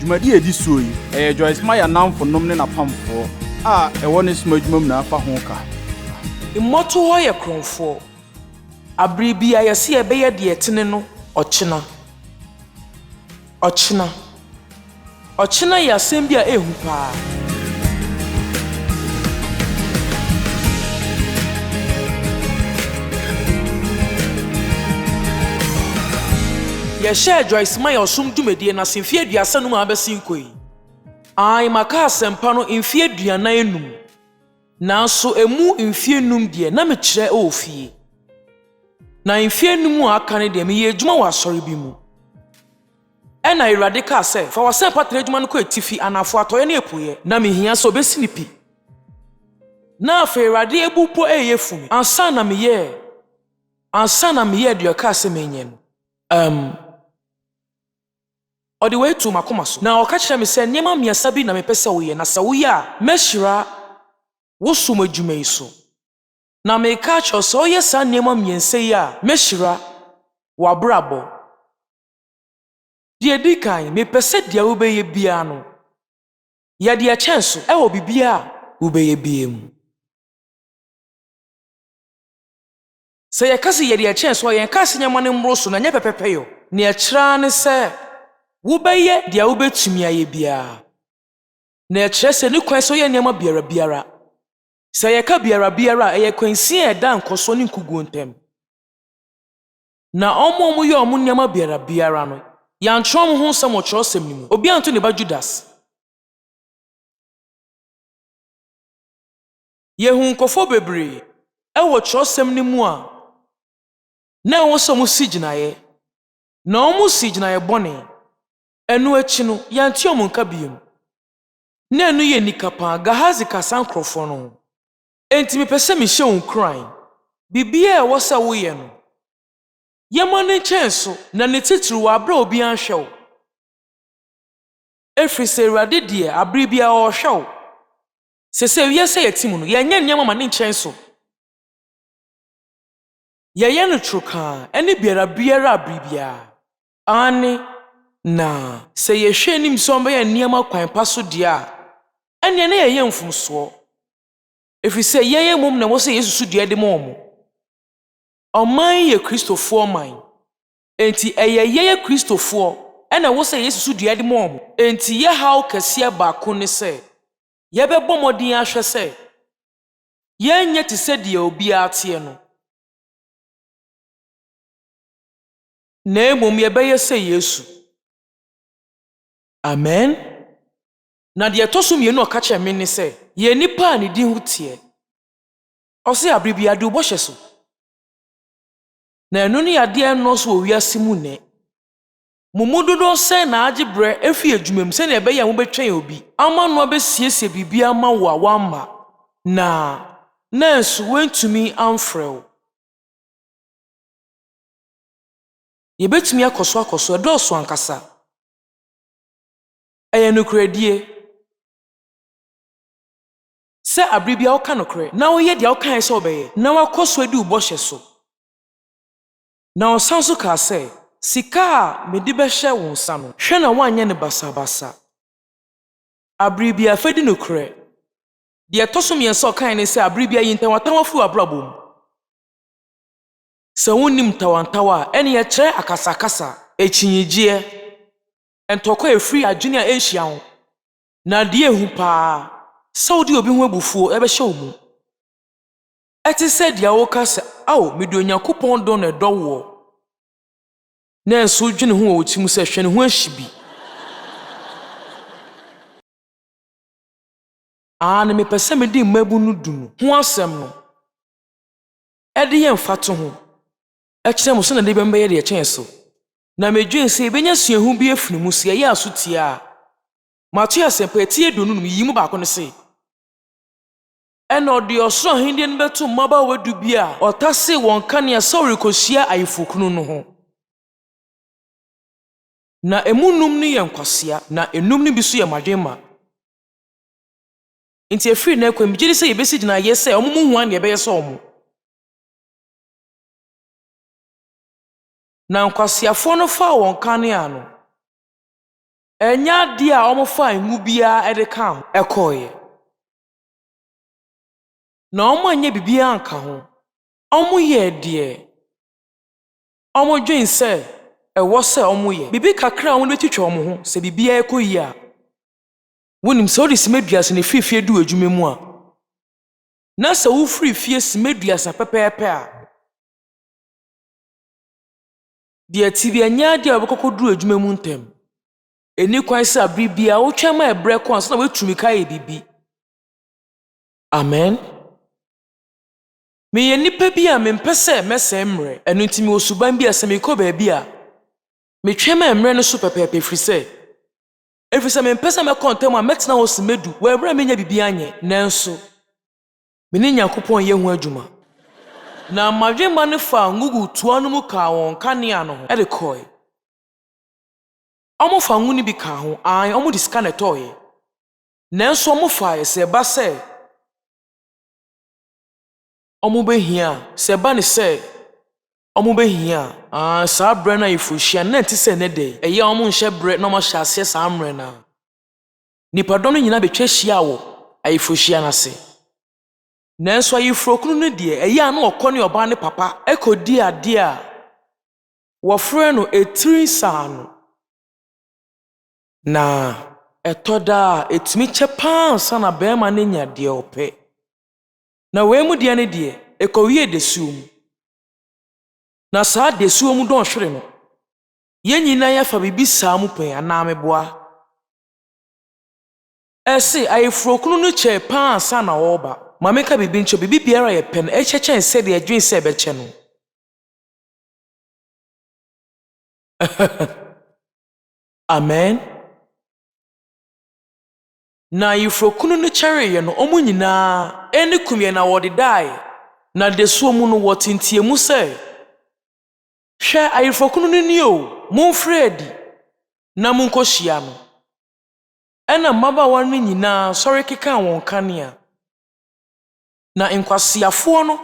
Dwumadi edi so yi, Joyce Meyer namfo nom ne napamfo a ɛwɔ ne soma adwuma mu na afa ho ka. Immoto ho yɛ kronfo. Abribi a yɛse ɛbɛyɛ de etene no, ɔkyena. Ɔkyena yɛ asɛm bi a ehu paa. Yɛhyɛ Joyce Meyer ɔsom dwumadie na semfie aduasa no mu abɛsen kɔ yi. Ai maka asɛmpa no mfie aduanan enum. Nanso emu mfie enum de na mekyerɛ ofie. Na mfie enum a aka ne de meyɛ adwuma wɔ asɔre bi mu. Ɛna Awurade ka sɛ fa wasɛmpa tena adwuma no kɔ etifi anafo atɔyɛ ne epuye na mehia sɛ obesi nipi. Na afei Awurade ebupo ɛyɛ fumi. Ansa na meyɛ de ɔka sɛ menyɛ no. Ɔde wei tu makoma so. Na ɔka kyerɛ me sɛ nneɛma mmiɛnsa bi na mepɛ sɛ woyɛ na sɛ woyɛ a mɛhyira wo som adwuma yi so. Na meka kyerɛ sɛ ɔyɛ saa nneɛma mmiɛnsa yi a mɛhyira w'abrabɔ. Deɛ di kan mepɛ sɛ deɛ wobɛyɛ biara no yɛde ɛkyɛn so ɛwɔ bibia a wobɛyɛ biara mu. Sɛ yɛka sɛ yɛde ɛkyɛn so a yɛnka sɛ nneɛma no mmoro so na nyɛ pɛpɛpɛ yɔ. Ne ɛkyerɛ ne sɛ wobɛyɛ deɛ wobɛtumi ayɛ biara. Na ɛkyerɛ sɛ ne kwan sɛ ɔyɛ nneɛma biara. Sɛ yɛka biara a ɛyɛ kwansi a ɛda nkɔso ne nkuguo ntam. Na ɔmo yɛ ɔmo nneɛma biara no yɛantwerɛ mo ho nsɛm wɔ Kyerɛwsɛm no mu. Obi anto ne ba Judas. Yehu nkɔfo bebree ɛwɔ Kyerɛwsɛm no mu a na ɛwɔ sɛ ɔmo si gyinaeɛ. Na ɔmo si gyinaeɛ bɔne. Ɛno akyi no yɛante ɔmo nka biom. Na ɛno yɛ nika paa Gehazi kasa nkurɔfo no. Enti mepɛ sɛ mehyɛ wo nkuran. Bibia ɛwɔ sɛ woyɛ no. Yɛma ne nkyɛn so na ne titiri wɔ abere obi anhwɛ wo. Ɛfiri sɛ Awurade deɛ abere bia ɔhwɛ wo. Sɛ wiase yɛtim no yɛnyɛ nneɛma ma ne nkyɛn so. Yɛyɛ no trokaa ɛne biara abere biara. Ane na sɛ yɛhwɛ anim sɛ ɔmbɛyɛ nneɛma kwan pa so deɛ a ɛneɛ na yɛyɛ mfomsoɔ. Ɛfiri sɛ yɛyɛ mmom na wɔ sɛ Yesu deɛ de ma ɔmo. Ɔman yɛ Kristofoɔ man. Enti ɛyɛ yɛyɛ Kristofoɔ ɛna wɔ sɛ Yesu deɛ de ma ɔmo. Enti yɛhaw kɛseɛ baako ne sɛ yɛbɛbɔ mmɔden ahwɛ sɛ yɛnyɛ te sɛ deɛ obiara teɛ no. Na mmom yɛbɛyɛ sɛ Yesu. Amen. Na deɛ ɛtɔ so mmienu ɔka kyerɛ me ne sɛ yɛ nipa a ne din ho teɛ. Ɔse abere bi ade wobɔhyɛ so. Na ɛno ne yadeɛ no so wɔ wiase mu nɛ. Mumu dodo sɛ na agye brɛ efi adwuma mu sɛ na ɛbɛyɛ mo betwɛn obi. Ama no abesiesie bibia ma wo a wamma. Na nso wentumi amfrɛ wo. Yɛbɛtumi akɔso ɛdɔɔso ankasa. Ɛyɛ nokorɛdie. Sɛ abere bia woka nokorɛ na woyɛ deɛ wokae sɛ wobɛyɛ na wakɔso adi wo bɔhyɛ so. Na ɔsan so ka sɛ sika a mede bɛhyɛ wo nsa no hwɛ na woanyɛ ne basabasa. Abere bia fɛdi nokorɛ. Deɛ ɛtɔ so mmiɛnsa ɔkae ne sɛ abere bia yi ntawantawa fi w'abrabɔ mu. Sɛ wonnim ntawantawa a ɛne yɛkyerɛ akasakasa ekyinnyegyeɛ. Ɛntɔkɔ efiri adwene a ɛnhyia ho. Na deɛ ehu paa sɛ wode obi ho abufuo ɛbɛhyɛ wo mu. Ɛte sɛ deɛ woka sɛ ao mede Onyankopɔn dɔ na ɛdɔ wo. Na nso dwene ho wɔ wo tim sɛ hwɛ ne ho ahyi bi. Na mepɛ sɛ mede mmabu no du no ho asɛm no ɛde yɛ mfato ho. Ɛkyerɛ mo sɛ na de bɛmbɛyɛ deɛ ɛkyɛn so. Na medwen sɛ yɛbɛnya suahu bi afiri mu sɛ yɛyɛ asotie a mato asɛmpa ɛtie do no yi mu baako ne se. Ɛna ɔde ɔsoro ahenni no bɛto mmabaawa du bi a ɔtase wɔn kanea sɛ ɔrekɔhyia ayefokunu no ho. Na emu num no yɛ nkwasea na enum no bi so yɛ madwemma. Nti efiri na ekwa mgye sɛ yɛbɛsi gyina yɛ sɛ ɔmo mu huan ne yɛbɛyɛ sɛ ɔmo. Na nkwaseafo no fa wɔn kanea no Enya di a omo fa ngu bia ede ka ho ekoye. Na omo anya bibia anka ho. Omo ye de. Omo dwen se ewo se omo ye. Bibi kakra omo betwitwa omo ho se bibia ekoyi a. Wonim se odi simeduase ne fifie du adwuma mu a. Na se wo free fie simeduase pepepe a. De tibia nya de obekoko du adwuma mu ntem. Eni kwan se abribia wo twema ebre kon so na wetumi kai bibi. Amen. Me ye nipa bi a mempese mese emre enu ntimi osuban bi aseme ko ba bi a me twema emre no so pepepe frise efrise mempese me kontem a metena wo simedu wo ebra menya bibi anye nanso me ni Yakopon ye hu adwuma na madwemma ne fa ngugu tuano mu ka won kanea no e de koi omo fa ngu ni bi ka ho an omo disika na toye nanso omo fa ye se ba se omo behia se ba ne se omo behia sa bre na ifuhia na nti se ne de eye omo nhye bre na omo hya ase sa amre na nipadom no nyina betwa hia wo ifuhia na se nanso ayifrokunu no de eye anu okone oba ne papa ekodi ade a wo frɛ no etiri saano na etoda etimi chepa sa na bema ne nya de ope na we mu de ne de ekowie desuum na saa desuum don hwere no yenyina ya fa bibi saa mu pen ana meboa ese ayifrokunu no che pa sa na woba mameka bibi ncho bibi biara ye pen echechen se de adwin se beche no amen na ayifrokunu no chere ye no omu nyina eni kumye na wode dai na desuum no wotintie mu se hwe ayifrokunu no ni o monfredi na monkohia no ena mabawa no nyina sori keka won kanea na nkwasiafo no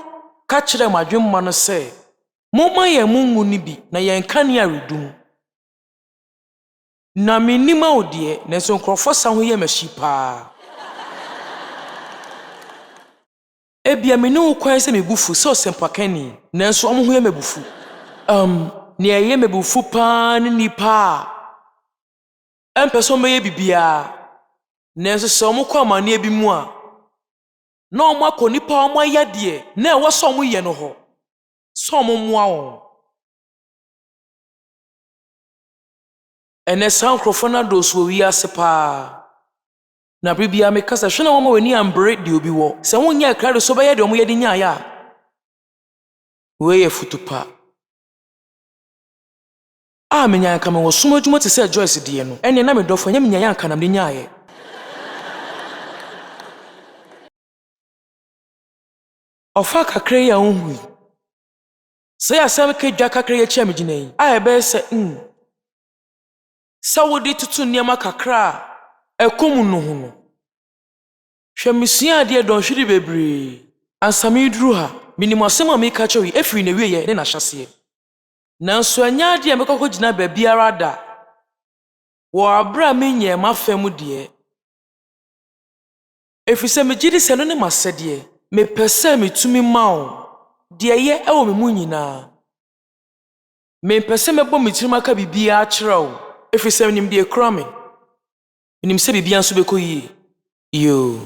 ka kire madwemma no se momma ye mungu ni bi na ye kanea redum na minima odie na so nkrofo sa ho ye mashipa ebia meni ukwan se mebufu se osempakani nanso omo ho ye mebufu ne ye mebufu pa ni nipa empeso meye bibia nanso se omo kwa mane bi mu a na omo akoni pa omo yjadi na ewo so omo ye no ho so omo moa won ene san krofo na do so wi ase pa na bibia me kasa hwe na omo wani ambre de obi wo se won nya krado so be ye de omo ye de nya ya we ye futupa menya nka me wo suma dwuma te se Joyce de no ene na me dofo nya menya yanka na me nya ye ofa kakra ya onhui se ya sam ke dwa kakra ya chia me gina yi ebe se sa wodi tutu niam kakra ekom no ho no hwe misua de don hwiri bebre ansame duru ha minimo asem a me ka chewi efiri na wiye ne na hyase nanso anya de mekoko gina ba biara da wo abra menye mafam de efise me gidi se no ne masede me pese metumi mawo de ye ewo me mu nyina me pese mebo metirima ka bibia a kyerɛw efise nim de krame nim se bibia nso bekoyi yo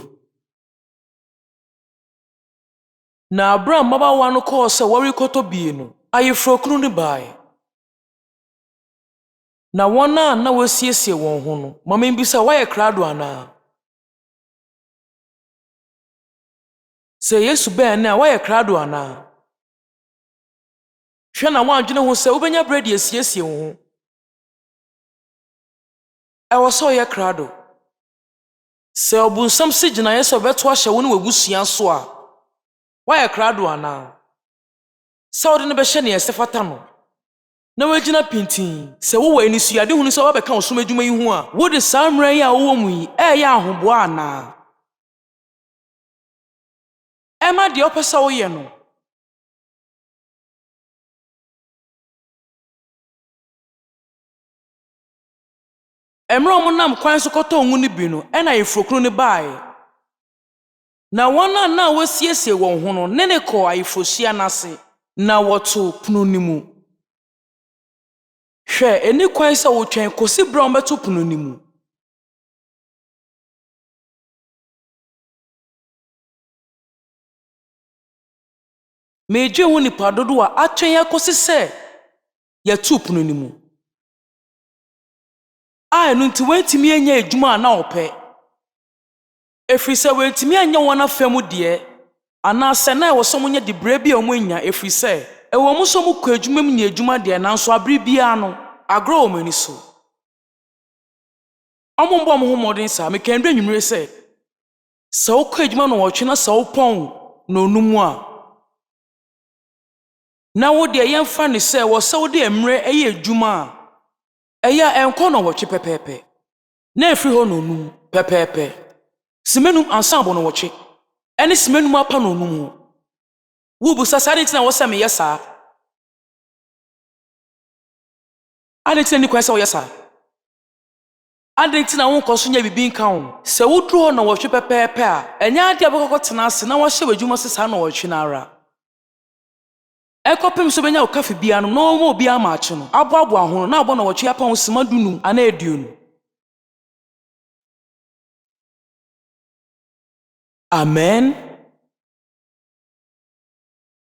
na abra mabawa no ko se wori koto bie no ayefrokunu ne bai na wona na wasiesie won ho no mama mbisa waye krado ana se Yesu be na waye krado ana hwe na wadwene ho se wobenya bread asiesie wo ho ewo so ye krado se obunsam sigina ye so beto ahye wo ne wagusua so a waye krado ana se wode ne be hye ne yesefata no na wagina pintin se wo wa enisuade hunu se wabeka osoma adwuma yi hu a wo de samra yi a wo mu yi ya ahobo ana ema de opesa wo ye no Emre omo nam kwan so kɔtɔ ngu ne bi no, ɛna ayefrokunu ne bae. Na wana na wasiesie wɔn ho no, ne kɔ ayefrohyia n'ase, na wɔto pono ni mu. Hwɛ, eni kwan sɛ wotwɛn kosi bra ɔmbɛto pono ni mu. Meje ho nipa dodo a atwɛn akosi sɛ yɛto pono ni mu. Ɛno nti wentimi anya adwuma na ɔpɛ. Efiri sɛ wentimi anya wɔn afam deɛ, anaasɛ na ɛwɔ sɛ monyɛ de bra bi a ɔmo anya efiri sɛ ɛwɔ mo so mo kɔ adwuma mu nya adwuma deɛ nanso abere bia no agro wɔ mani so. Ɔmo mbɔ mo ho mmɔden saa mekandre nwumire sɛ sɛ wokɔ adwuma no wɔtwe na sɛ wopɔn na onum a na wo deɛ yɛmfa ne sɛ wɔ sɛ wo de mmerɛ ɛyɛ adwuma a ɛyɛ ɛnkɔ na wɔtwe pɛpɛɛpɛ na efiri hɔ na onum pɛpɛɛpɛ simenum ansa abɔ na wɔtwe ɛne simenum apa na onum ho wubu sasa de tina wɔ sɛ meyɛ saa ade tina ni kwan sɛ wɔyɛ saa ade tina wo nkɔ so nya bibi nka ho sɛ woduru hɔ na wɔtwe pɛpɛɛpɛ a ɛnya ade abɛkɔkɔ tena ase na wɔhyɛ w'adwuma se saa na wɔtwe na ara Ekopim so benya okafe bia no na omo obi ama ache no aboaboa ho na abɔ na wɔtwe apa ho sima dunum ana eduonu. Amen.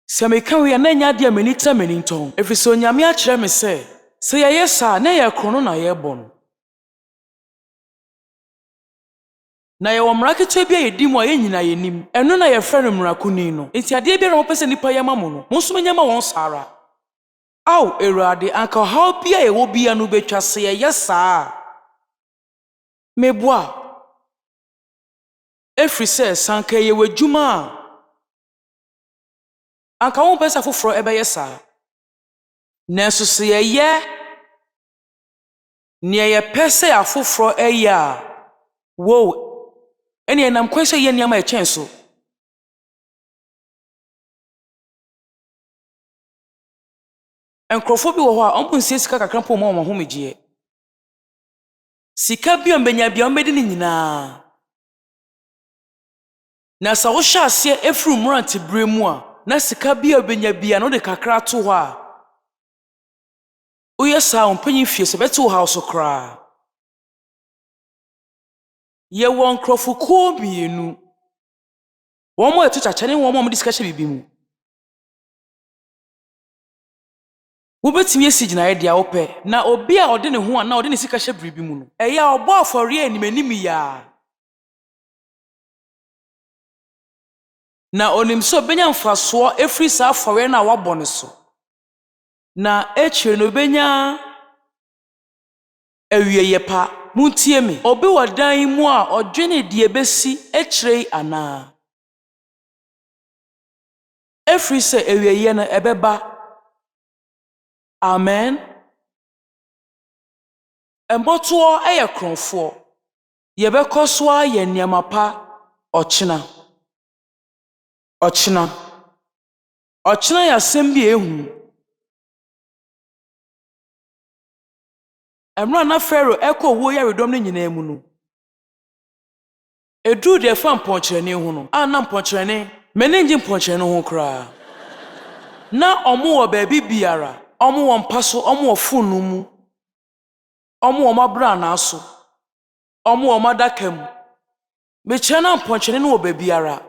Sɛ meka we na nya de amani tra mani nton efiri sɛ onyame akyerɛ me sɛ yɛyɛ saa na yɛ krono na yɛbɔ no. Na yɛwɔ mmara ketewa bi a yɛdi mu a yɛnyina yɛnim ɛno na yɛfrɛ no mmarakuni no enti adeɛ bi a wɔpɛ sɛ nipa yɛma mo no mo nso menyama wɔn saara aw Awurade anka ɔhaw bi a yɛwɔ bia no betwa sɛ yɛyɛ saa meboa efiri sɛ sanka yɛwɔ adwuma a anka wɔn pɛ sɛ foforɔ ɛbɛyɛ saa nanso sɛ yɛyɛ nea yɛpɛ sɛ afoforɔ ɛyɛ a wo Eni enam kwen sɛ yɛ nneɛma ɛkyɛn so. Nkrɔfo bi wɔ hɔ a ɔmo nsie sika kakra mpo ma ɔmo ho megyeɛ. Sika bi ɔmbenya bia ɔmbɛdi ne nyinaa. Na sɛ wohyɛ aseɛ efiri mmrante bere mu a na sika bi ɔbenya bia no de kakra to hɔ a woyɛ saa ɔmpanyin fie sɛ bɛte wo haw so koraa. Yɛwɔ nkrɔfokuo mmienu. Wɔn mo ɛto kyakyɛ ne wɔn mo de sika hyɛ bibi mu. Wobɛtumi esi gyinaeɛ de a wopɛ na obi a ɔde ne ho a na ɔde ne sika hyɛ biribi mu no. Ɛyɛ a ɔbɔ afɔre anim ya. Na onim sɛ obenya mfasoɔ efiri saa afɔre na wabɔ ne so. Na ekyir no obenya awieyɛ pa. Muntie me. Obi wɔ dan mu a ɔdwene de ebesi ekyirei ana. Efiri sɛ awieyɛ no ɛbɛba. Amen. Ɛmbɔtoɔ ɛyɛ kronfoɔ. Yɛbɛkɔ so ayɛ nneɛma pa ɔkyena. Ɔkyena yɛ asɛm bi ehu. Emra na Pharaoh eko wo yaredom ne nyina mu no. Edu de fa mpɔnkyerɛne ho no. Na mpɔnkyerɛne, mene ngi mpɔnkyerɛne ho kra. Na ɔmo wɔ baabi biara, ɔmo wɔ mpa so, ɔmo wɔ fonu mu. Ɔmo wɔ mabra na so. Ɔmo wɔ madaka mu. Mekyerɛ na mpɔnkyerɛne no wɔ baabi biara.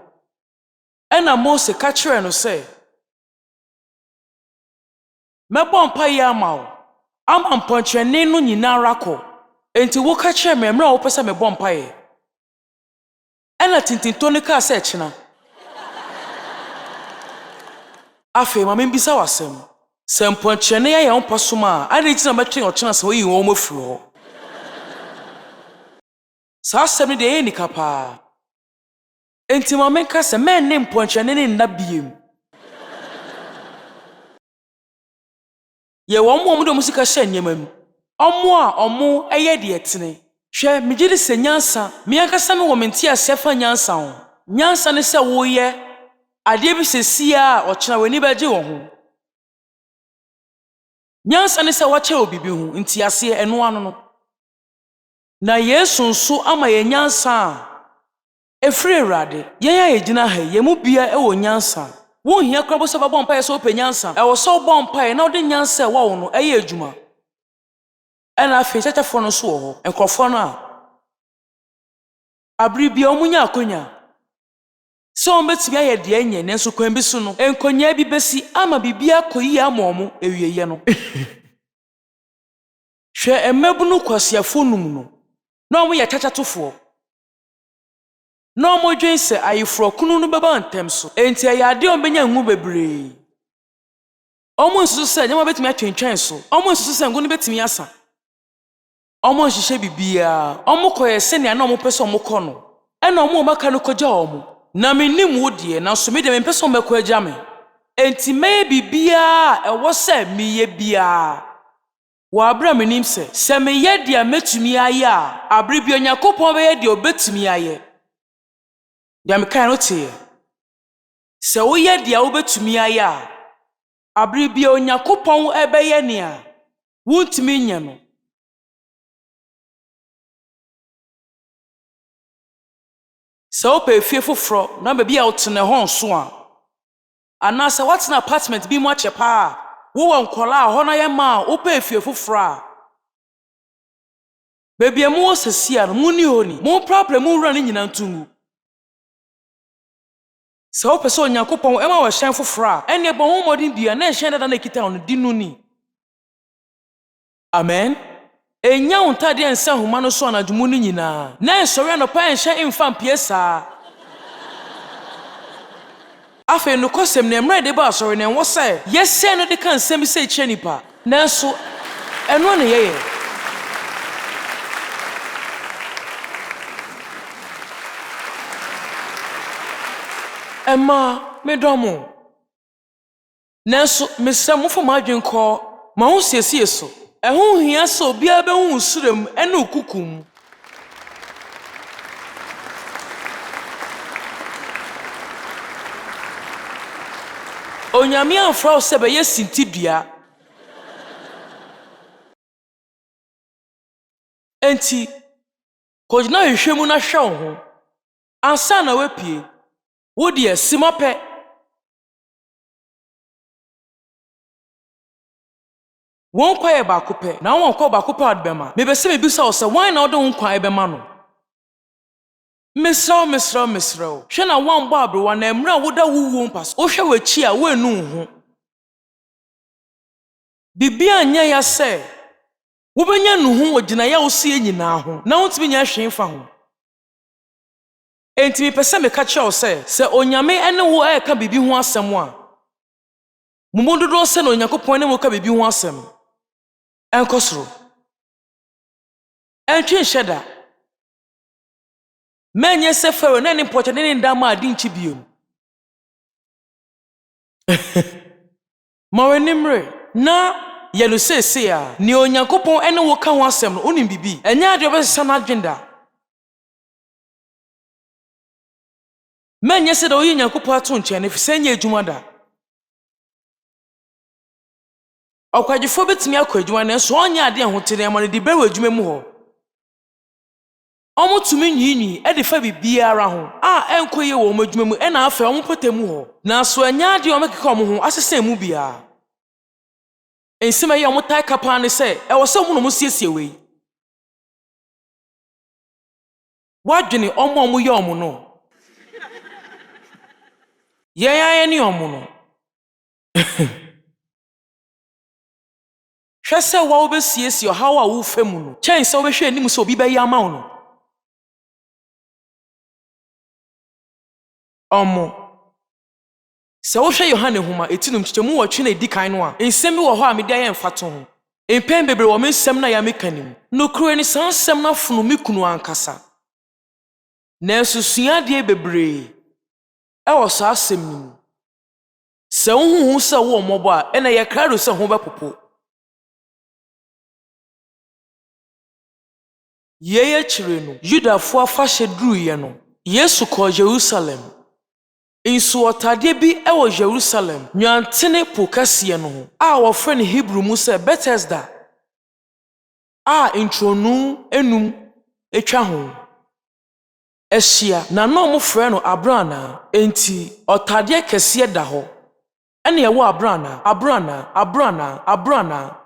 Ɛna Mose ka kyerɛ no sɛ, mɛbɔ mpa yi ama wo. Ama mpɔnkyerɛne no nyinaa rakɔ. Enti wo ka kyerɛ me mmerɛ a wopɛ sɛ mebɔ mpaeɛ. Ɛna tintinto ne kaa sɛ kyena. Afei ma membisa wasɛm. Sɛ mpɔnkyerɛne yɛ wo pa som a, ade nti na mɛtwe ɔkyena sɛ woyi wɔn afiri hɔ. Saa asɛm no deɛ ɛyɛ nika paa. Enti ma menka sɛ mɛnne mpɔnkyerɛne ne nna biem. Ye wɔn mo de mo sika hyɛ nneɛma mu. Ɔmo a ɔmo ɛyɛ de ɛtene. Hwɛ megye de sɛ nyansa, me ankasa me wɔ me nti asɛ fa nyansa ho. Nyansa ne sɛ woyɛ adeɛ bi sesia a ɔkyena w'ani bɛgye wɔ ho. Nyansa ne sɛ wɔkyɛ obibi ho nti asɛ ɛno ano no. Na Yesu nso ama yɛn nyansa efiri Awurade. Yɛn a yɛgyina ha yɛn mu bia ɛwɔ nyansa. Wo hia krabo sɛ bɛbɔ mpae sɛ wopɛ nyansa. Ɛwɔ sɛ wobɔ mpae na wode nyansa ɛwɔ wo no ɛyɛ adwuma. Ɛna afei kyɛkyɛfoɔ no nso wɔ hɔ. Nkurɔfoɔ no a abere bia ɔmunya akwannya. Sɛ ɔmbɛtumi ayɛ deɛ nyɛ nanso kwan bi so no nkɔnya bi bɛsi ama bibia kɔyi ama ɔmo ewieyɛ no. Hwɛ mmabunu kwasiafo num no. Na ɔmo yɛ kyɛkyɛtofoɔ. Na ɔmo dwen sɛ ayeforo kunu no bɛba ntɛm so. Enti ɛyɛ ade ɔmbɛnya ngu bebree. Ɔmo nsusu sɛ nyɛma bɛtumi atwentwɛn so. Ɔmo nsusu sɛ ngu no bɛtumi asa. Ɔmo nhyehyɛ bibia. Ɔmo kɔyɛ sɛnea na ɔmo pɛ sɛ ɔmo kɔ no. Ɛna ɔmo ɔbɛka no kɔgya ɔmo. Na menim wo deɛ na so me de mempɛ sɛ ɔmbɛkɔ agya me. Enti mɛyɛ bibia ɛwɔ sɛ meyɛ bia. Wɔ abra menim sɛ meyɛ deɛ mɛtumi ayɛ a abere bia Onyankopɔn bɛyɛ deɛ ɔbɛtumi ayɛ. Deɛ mekaa no teɛ. Sɛ woyɛ deɛ wobɛtumi ayɛ a abere bia Onyankopɔn ɛbɛyɛ nea wontumi nyɛ no. Sɛ wopɛ efie foforɔ na baabi a wotena hɔ nso a anaasɛ woatena apartment bi mu akyɛ paa a wowɔ nkɔla a hɔ na yɛ ma a wopɛ efie foforɔ a baabi a mowɔ sɛsi a no munni hɔ ni momprapra mu wura no nyina ntungu. Sɛ wopɛ sɛ Onyankopɔn ɛma wɔ hyɛn foforɔ a ɛnneɛ bɔ ho mmɔden bia na ɛhyɛn dada na ɛkita wo no di no ni. Amen. Enya wo ntadeɛ nsa homa no so anadwomu no nyinaa na ɛnsɔre anɔpa ɛnhyɛ mfa mpie saa. Afei nokɔsɛm na mmerɛ de ba asɔre na ɛwɔ sɛ yɛsɛ no de ka nsɛm sɛ ɛkyerɛ nipa nanso ɛno na yɛyɛ. Ɛma medɔ mo nanso mesrɛ mofo mo adwen kɔ ma ho siesie so. Ɛho hia sɛ obiara bɛhu nsuram ɛne okukum. Onyame amfra wo sɛ bɛyɛ sintidua. Enti kɔgyina hwehwɛ mu na hwɛ wo ho. Ansa na wapie. Wo deɛ simapɛ. Won kwa ye baako pɛ na won kwa baako pɛ adbɛma. Mebɛsɛ mebisa wo sɛ wan na wode wo kwa ɛbɛma no? Mesrɛw. Hwɛ na wan bɔ abrewa na mmerɛ a woda wuwo mpa so. Wohwɛ w'akyi a woenu wo ho. Bibia nyɛ ya sɛ wobɛnya nu ho wɔ gyinaeɛ wo sie nyinaa ho na wontumi nya hwee fa ho. Enti mepɛ sɛ meka kyerɛ wo sɛ Onyame ɛne wo ɛka bibi ho asɛm a mumu dodo sɛ na Onyankopɔn ne wo ka bibi ho asɛm. Ɛnkɔ soro. Ɛntwe nhyɛ da. Mɛnyɛ sɛ Faro na ne mpɔkyɛ ne ndama adi nkyi biom. Ma w'animre na yɛ no sese a ne Onyankopɔn ɛne wo ka ho asɛm no onim bibi. Ɛnyɛ ade ɔbɛsesa na agenda. Mɛnyɛ sɛ da oyi Onyankopɔn ato nkyɛn ne fisɛ nyɛ adwuma da. Ɔkwadwefo betumi akɔ adwuma na so ɔnyɛ ade ho tere ama no di bɛwɔ adwuma mu hɔ. Ɔmo tumi nyinyi ɛde fa bibiara ho a ɛnkɔ yɛ wɔ ɔmo adwuma mu ɛna afɛ ɔmo pɔtɛ mu hɔ. Na so ɛnyɛ ade ɔmo keka ɔmo ho asesa mu bia. Ensɛm ɛyɛ ɔmo tai kapa ne sɛ ɛwɔ sɛ ɔmo no mo siesie wei. Wadwene ɔmo yɛ ɔmo no. Yɛn ayɛ ne ɔmo no. Hwɛ sɛ wo bɛsiesie ɔhaw a wo fa mu no. Kyɛn sɛ wobɛhwɛ anim sɛ obi bɛyɛ ama wo no. Sɛ wohwɛ Yohane homa etinum kyɛmu wɔtwe na edi kan no a nsɛm bi wɔ hɔ a mede ayɛ mfato ho. Mpɛn bebree wɔ me nsɛm na ya meka nim. Nokure ni saa nsɛm na fono me kunu ankasa. Nanso suadeɛ bebree ɛwɔ saa asɛm nim. Sɛ wohu sɛ wo mmɔbɔ a ɛna yɛ krado sɛ ho bɛpopo. Yeye kyire no Yudafo afahyɛ duruye no Yesu kɔ Jerusalem. Insu otade bi ɛwɔ Jerusalem nyantene po kɛseɛ no ho a wɔfrɛ no Hebrew mu sɛ Bethesda a ntronu enum etwa ho ehia na no mo frɛ no abrana enti otade kɛse da hɔ ɛne ɛwɔ abrana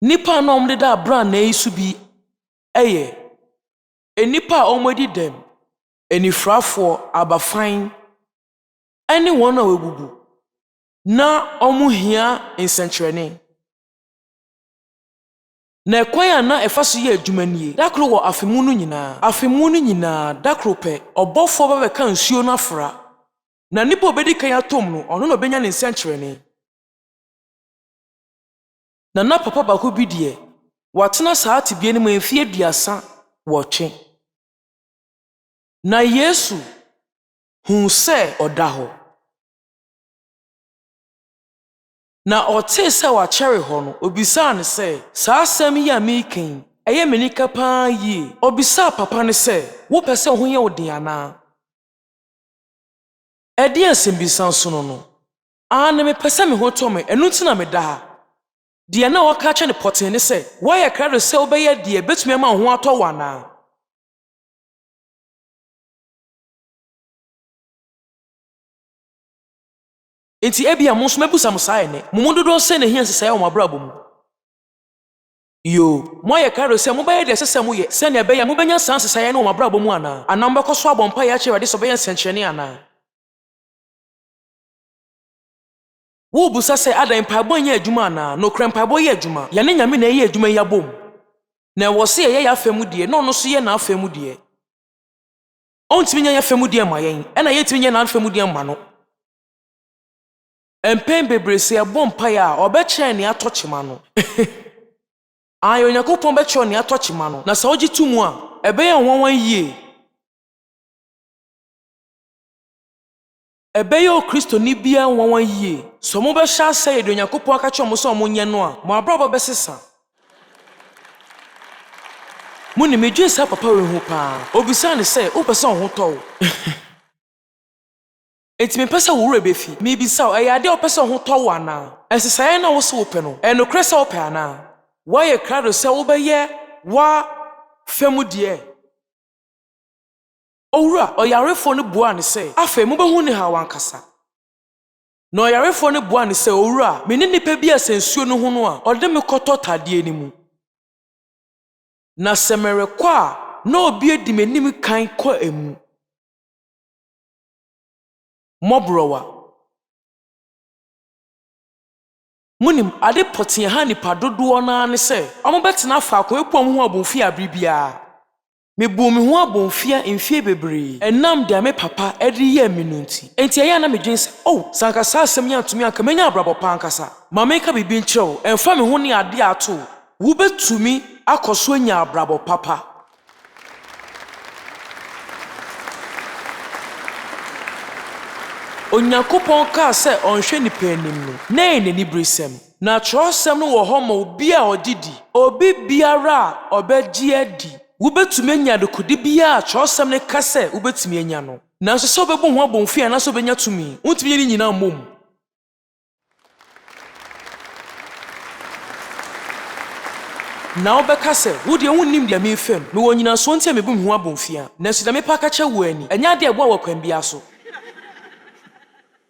nipa na ɔmo da abrana yi so bi ɛyɛ enipa a ɔmo adi dɛm enifrafoɔ abafan ɛne wɔn a wɔabubu na ɔmo hia nsɛnkyerɛnne na ɛkwan a na ɛfa so yɛ adwuma nie dakoro wɔ afemu no nyinaa dakoro pɛ ɔbɔfoɔ bɛbɛka nsuo no afra na nipa obedi kan atom no ɔno na obenya ne nsɛnkyerɛnne na papa baako bi deɛ watena saa tebea no mu mfie 38 na Yesu hu sɛ ɔda hɔ na ɔtee sɛ wakyɛre hɔ no obisaa ne sɛ saa asɛm yi a meekan ɛyɛ menika paa yie obisaa papa ne sɛ wopɛ sɛ ho yɛ wo den anaa ɛde asɛm bisa so no ne mepɛ sɛ me ho tɔ me ɛno nti na meda ha deɛ na wɔka kyɛ ne pɔten ne sɛ woayɛ krado sɛ wobɛyɛ deɛ betumi ama wo ho atɔ wo anaa enti ebia mo nso mebusa mo saa ene mo dodo sɛ ne hia sesɛe wo mabrabo mu yo mo ayɛ krado sɛ mobɛyɛ deɛ sesɛ mo yɛ sɛ ne ɛbɛyɛ mobɛnya saa sesɛe ne wo mabrabo mu anaa anaa mbɛkɔ so abɔmpa yɛ akyerɛ de sɛ bɛyɛ nsɛnkyerɛnne anaa wo busa sɛ adan mpaebɔ nyɛ adwuma anaa nokorɛ mpaebɔ yɛ adwuma yɛne nyame na ɛyɛ adwuma yi abom na ɛwɔ sɛ yɛyɛ afɛmu deɛ na ɔno so yɛ na afɛmu deɛ ɔntimi nyɛ afɛmu deɛ ma yɛn ɛna yɛtimi nyɛ na afɛmu deɛ ma no Empɛn bebree sɛ ɛbɔ mpae a ɔbɛkyerɛ ne atɔkyema no. Ayɛ Onyankopɔn bɛkyerɛ ne atɔkyema no. Na sɛ wogye to mu a, ɛbɛyɛ nwanwan yie. Ɛbɛyɛ Kristoni bia nwanwan yie. Sɛ mo bɛhyɛ asɛ yɛ de Onyankopɔn aka kyerɛ mo sɛ mo nyɛ no a, mo abrabɔ bɛsesa. Mo ne medwe sa papa we hu paa. Obisa ne sɛ, wopɛ sɛ ho tɔ wo. Enti me pese wo wura befi me bisa o ɛyɛ ade o pese ho tɔ wo ana ɛsesae na wo se wo pɛ no ɛnokre sɛ wo pɛ ana woayɛ krado sɛ wo bɛyɛ wa femu die owura ɔyarefo no bua ne sɛ afei mo bɛhu ne ha wankasa na ɔyarefo no bua ne sɛ owura me ne nipa bi asensuo no ho no a ɔde me kɔtɔ tadie ni mu na sɛ merekɔ a na obi edi m'anim kan kɔ emu Mobrowa. Munim ade potin ha nipa dodoɔ na ne sɛ ɔmo bɛtena faako epu ɔmo ho abonfia abribia me bu me ho abonfia mfie bebree ɛnam de me papa ɛde yɛ me nunti enti ɛyɛ na me dwen sɛ sanka sa asɛm nya ntumi anka menya abrabɔ pa ankasa ma me ka bibi nkyerɛw ɛmfa me ho ne ade ato wo betumi akɔso nya abrabɔ papa Onyankopɔn ka sɛ ɔnhwɛ nipa anim no na ɛnani bresɛm na kyerɛwsɛm no wɔ hɔ ma obi a ɔdidi obi biara a ɔbɛgye adi wobetumi anya dekode biara kyerɛwsɛm no ka sɛ wobetumi anya no nanso sɛ wobɛbɔ ho abɔmfia na sɛ wobɛnya tumi wontumi nya ne nyinaa mmom na wobɛka sɛ wodeɛ wonnim deɛ mefam mewɔ nyinasoɔ nti a mebu me ho abɔmfia nanso deɛ mepa ka kyɛ wo ani ɛnyɛ ade ɛboa wɔ kwan bia so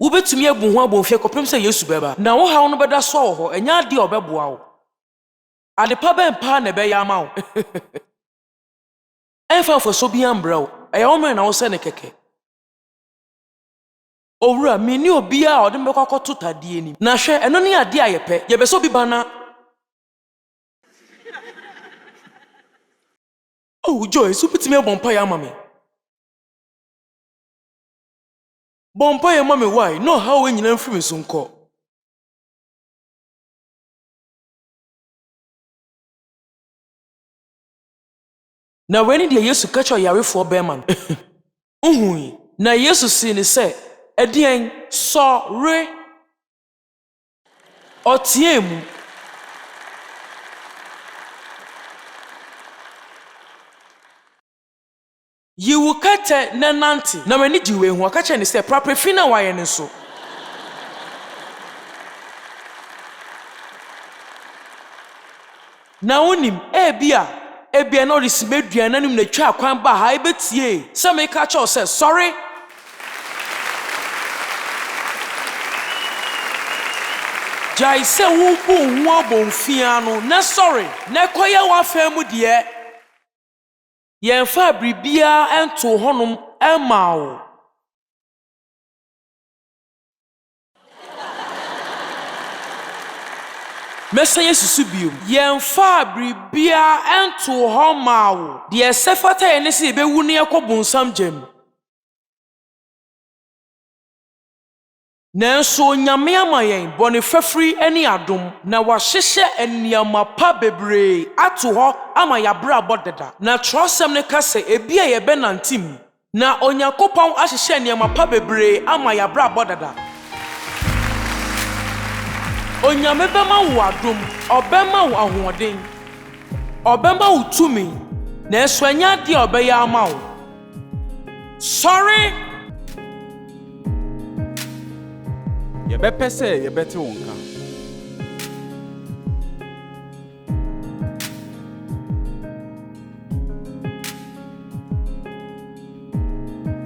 Wobetumi abu ho abonfie kopem sɛ Yesu bɛba na wo haw no bɛda so wɔ hɔ ɛnya ade ɔbɛboa wo ade pa bɛmpa na ɛbɛyɛ ama wo ɛmfa mfaso bi ambrɛ wo ɛyɛ wo mmerɛ na wo sɛ ne kɛkɛ owura menni obi a ɔde mbɛkɔ akɔto tadie nim na hwɛ ɛno ne ade a yɛpɛ yɛbɛsɛ obi ba na Joyce wobetumi abɔ mpa yɛ ama me Bompa ye mami why no how we nyina mfiri so nkɔ Na weni de Yesu ka kyerɛ yarefo bɛma no uhui na Yesu si ne sɛ ɛdeɛn sɔre ɔtie mu Yiwu kete na nanti na mani jiwe hu aka kyerɛ ne sɛ praprefi na wayɛ ne nso na wonim ebia ebia no resimeduana nim na twa akwan ba ha ebetie se me ka cho se sorry jai se wo bu hu abonfia no na sorry na koye wa famu de yen fa bribia ento honum emao Mesa Yesu biom yen fa bribia ento homao de sefata ene se bewu ne yakobonsam gem Nanso nyame amayen bone fafri ani adom na wahyehye eniama pa bebre ato ho ama yabra bodeda na trosem ne kase ebia ye benantim na onyakopon ahyehye eniama pa bebre ama yabra bodeda Onyame bema wo adom obema wo ahoden obema wo tumi na eswanya de obeya ama wo Sorry Yɛbɛpɛ sɛ yɛbɛte wo nka